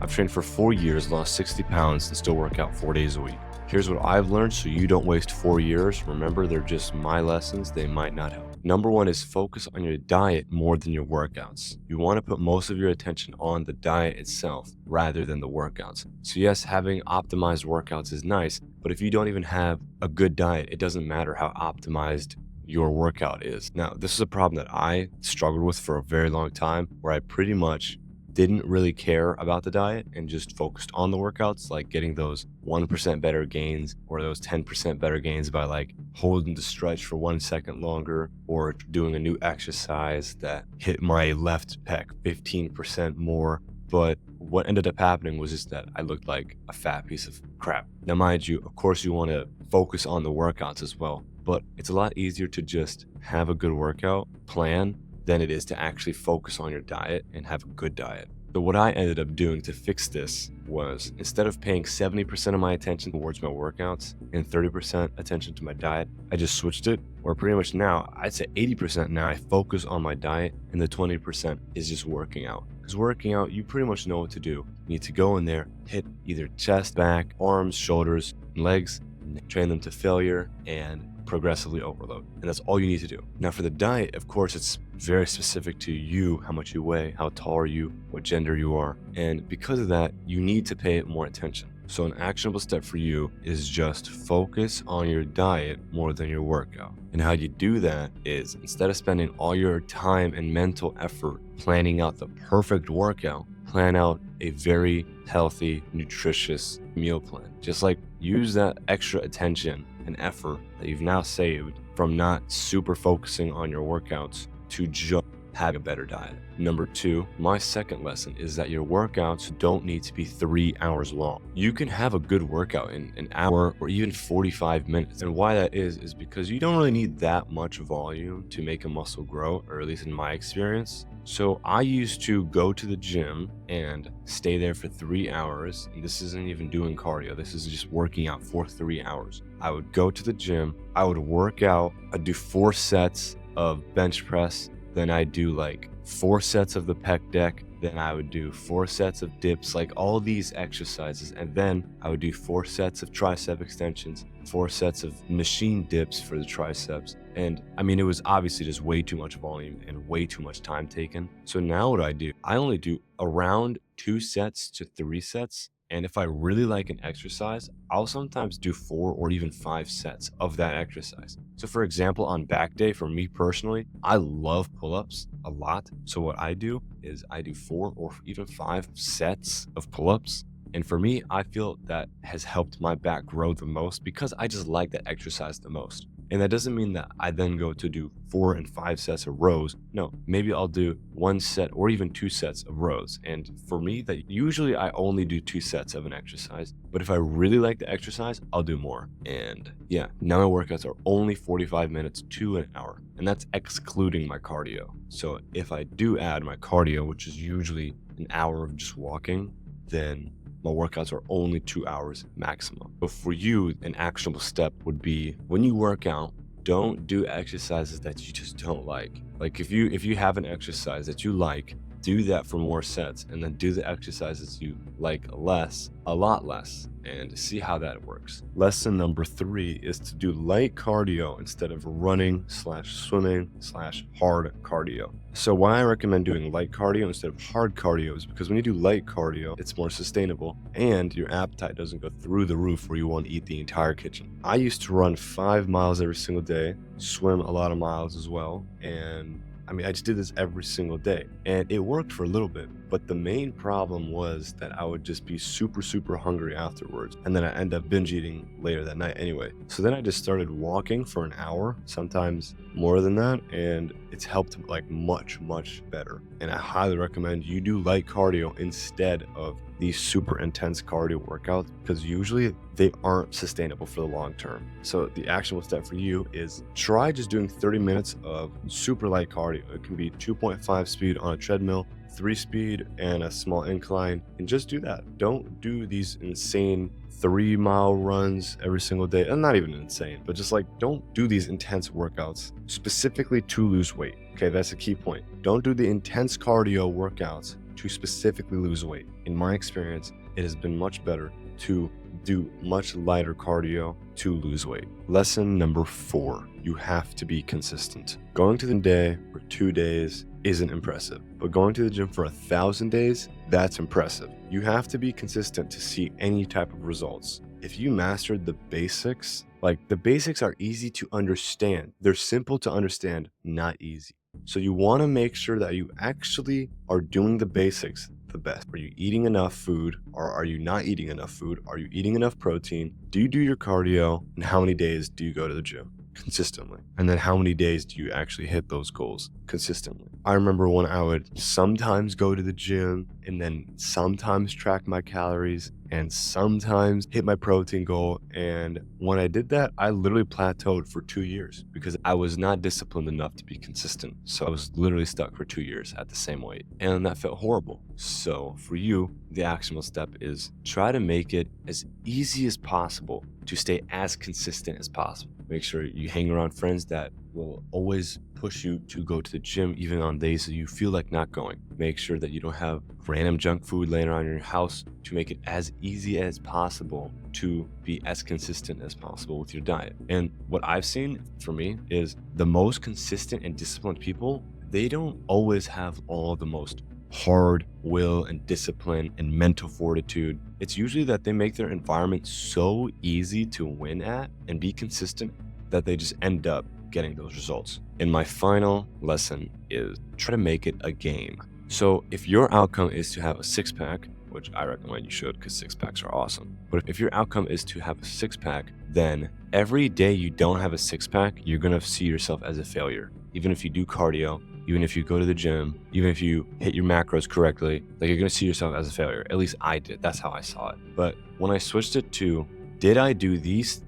I've trained for 4 years, lost 60 pounds, and still work out 4 days a week. Here's what I've learned so you don't waste 4 years. Remember, they're just my lessons, they might not help. Number one is focus on your diet more than your workouts. You want to put most of your attention on the diet itself rather than the workouts. So yes, having optimized workouts is nice, but if you don't even have a good diet, it doesn't matter how optimized your workout is. Now, this is a problem that I struggled with for a very long time, where I pretty much didn't really care about the diet and just focused on the workouts, like getting those 1% better gains or those 10% better gains by like holding the stretch for 1 second longer, or doing a new exercise that hit my left pec 15% more. But what ended up happening was just that I looked like a fat piece of crap. Now, mind you, of course you want to focus on the workouts as well, but it's a lot easier to just have a good workout plan than it is to actually focus on your diet and have a good diet. So what I ended up doing to fix this was, instead of paying 70% of my attention towards my workouts and 30% attention to my diet, I just switched it, where pretty much now, I'd say 80% now I focus on my diet and the 20% is just working out. Because working out, you pretty much know what to do. You need to go in there, hit either chest, back, arms, shoulders, and legs, and train them to failure and progressively overload. And that's all you need to do. Now for the diet, of course, it's very specific to you, how much you weigh, how tall are you, what gender you are. And because of that, you need to pay it more attention. So an actionable step for you is just focus on your diet more than your workout. And how you do that is, instead of spending all your time and mental effort planning out the perfect workout, plan out a very healthy, nutritious meal plan. Just like use that extra attention and effort that you've now saved from not super focusing on your workouts to just have a better diet. Number two, my second lesson is that your workouts don't need to be 3 hours long. You can have a good workout in an hour or even 45 minutes. And why that is because you don't really need that much volume to make a muscle grow, or at least in my experience. So I used to go to the gym and stay there for 3 hours. And this isn't even doing cardio. This is just working out for 3 hours. I would go to the gym, I would work out, I'd do 4 sets of bench press, then I'd do like 4 sets of the pec deck, then I would do 4 sets of dips, like all these exercises, and then I would do 4 sets of tricep extensions, 4 sets of machine dips for the triceps. And I mean, it was obviously just way too much volume and way too much time taken. So now what I do, I only do around 2 sets to 3 sets. And if I really like an exercise, I'll sometimes do 4 or even 5 sets of that exercise. So for example, on back day, for me personally, I love pull-ups a lot. So what I do is I do 4 or even 5 sets of pull-ups. And for me, I feel that has helped my back grow the most because I just like that exercise the most. And that doesn't mean that I then go to do 4 and 5 sets of rows. No, maybe I'll do 1 set or even 2 sets of rows. And for me, that usually I only do 2 sets of an exercise. But if I really like the exercise, I'll do more. And yeah, now my workouts are only 45 minutes to an hour. And that's excluding my cardio. So if I do add my cardio, which is usually an hour of just walking, then my workouts are only 2 hours maximum. But for you, an actionable step would be, when you work out, don't do exercises that you just don't like. Like if you have an exercise that you like, do that for more sets, and then do the exercises you like less, a lot less, and see how that works. Lesson number 3 is to do light cardio instead of running / swimming / hard cardio. So why I recommend doing light cardio instead of hard cardio is because when you do light cardio, it's more sustainable and your appetite doesn't go through the roof where you want to eat the entire kitchen. I used to run 5 miles every single day, swim a lot of miles as well, and I mean, I just did this every single day, and it worked for a little bit, but the main problem was that I would just be super, super hungry afterwards, and then I end up binge eating later that night anyway. So then I just started walking for an hour, sometimes more than that, and it's helped like much, much better. And I highly recommend you do light cardio instead of these super intense cardio workouts, because usually they aren't sustainable for the long term. So the actionable step for you is try just doing 30 minutes of super light cardio. It can be 2.5 speed on a treadmill, 3 speed and a small incline, and just do that. Don't do these insane 3-mile runs every single day. And not even insane, but just like, don't do these intense workouts specifically to lose weight. Okay, that's a key point. Don't do the intense cardio workouts to specifically lose weight. In my experience, it has been much better to do much lighter cardio to lose weight. Lesson number 4, you have to be consistent. Going to the day for 2 days isn't impressive, but going to the gym for 1,000 days, that's impressive. You have to be consistent to see any type of results. If you mastered the basics, like the basics are easy to understand. They're simple to understand, not easy. So you want to make sure that you actually are doing the basics the best. Are you eating enough food, or are you not eating enough food? Are you eating enough protein? Do you do your cardio? And how many days do you go to the gym consistently? And then how many days do you actually hit those goals consistently? I remember when I would sometimes go to the gym and then sometimes track my calories and sometimes hit my protein goal. And when I did that, I literally plateaued for 2 years because I was not disciplined enough to be consistent. So I was literally stuck for 2 years at the same weight, and that felt horrible. So for you, the actionable step is try to make it as easy as possible to stay as consistent as possible. Make sure you hang around friends that will always push you to go to the gym even on days that you feel like not going. Make sure that you don't have random junk food laying around your house, to make it as easy as possible to be as consistent as possible with your diet. And what I've seen for me is the most consistent and disciplined people, they don't always have all the most hard will and discipline and mental fortitude. It's usually that they make their environment so easy to win at and be consistent that they just end up getting those results. And my final lesson is try to make it a game. So if your outcome is to have a 6-pack, which I recommend you should because 6-packs are awesome. But if your outcome is to have a 6-pack, then every day you don't have a 6-pack, you're going to see yourself as a failure. Even if you do cardio, even if you go to the gym, even if you hit your macros correctly, like you're going to see yourself as a failure. At least I did. That's how I saw it. But when I switched it to, did I do these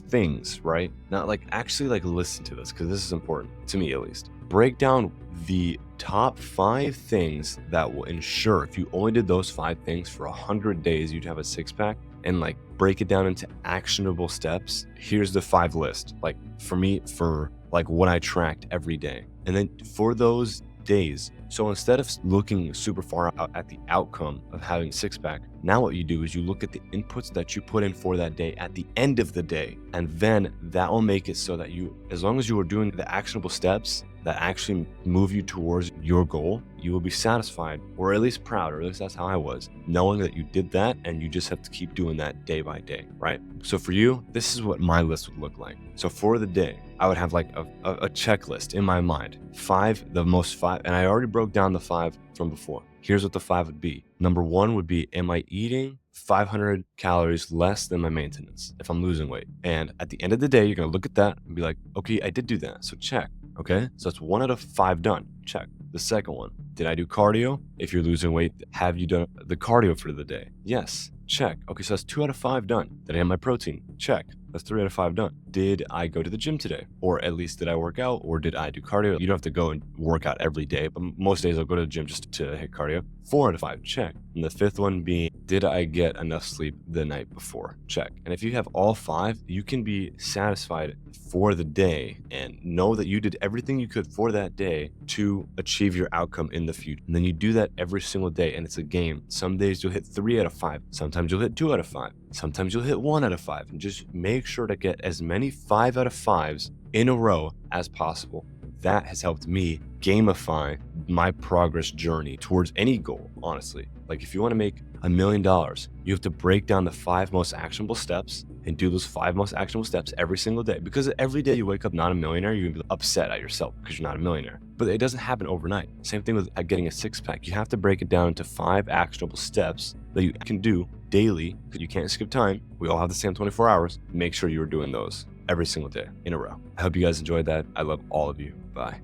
things, right? Not like actually like listen to this because this is important to me at least. Break down the top 5 things that will ensure if you only did those 5 things for 100 days, you'd have a 6-pack, and like break it down into actionable steps. Here's the 5 list. Like for me, for like what I tracked every day. And then for those days, so instead of looking super far out at the outcome of having a 6-pack, now what you do is you look at the inputs that you put in for that day at the end of the day. And then that will make it so that you, as long as you are doing the actionable steps that actually move you towards your goal, you will be satisfied, or at least proud, or at least that's how I was, knowing that you did that and you just have to keep doing that day by day, right? So for you, this is what my list would look like. So for the day, I would have like a checklist in my mind, the most 5, and I already broke down the 5 from before. Here's what the 5 would be. Number 1 would be, am I eating 500 calories less than my maintenance if I'm losing weight? And at the end of the day, you're gonna look at that and be like, okay, I did do that, so check. Okay, so that's 1 out of 5 done. Check. The second one, did I do cardio? If you're losing weight, have you done the cardio for the day? Yes. Check. Okay, so that's 2 out of 5 done. Did I have my protein? Check. That's 3 out of 5 done. Did I go to the gym today? Or at least did I work out? Or did I do cardio? You don't have to go and work out every day, but most days I'll go to the gym just to hit cardio. 4 out of 5, check. And the 5th one being, did I get enough sleep the night before? Check. And if you have all 5, you can be satisfied for the day and know that you did everything you could for that day to achieve your outcome in the future. And then you do that every single day, and it's a game. Some days you'll hit 3 out of 5. Sometimes you'll hit 2 out of 5. Sometimes you'll hit 1 out of 5. And just make sure to get as many 5 out of 5s in a row as possible. That has helped me gamify my progress journey towards any goal, honestly. Like if you want to make $1 million, you have to break down the 5 most actionable steps and do those 5 most actionable steps every single day. Because every day you wake up not a millionaire, you're gonna be upset at yourself because you're not a millionaire. But it doesn't happen overnight. Same thing with getting a 6-pack. You have to break it down into 5 actionable steps that you can do daily, because you can't skip time. We all have the same 24 hours. Make sure you're doing those every single day in a row. I hope you guys enjoyed that. I love all of you. Bye.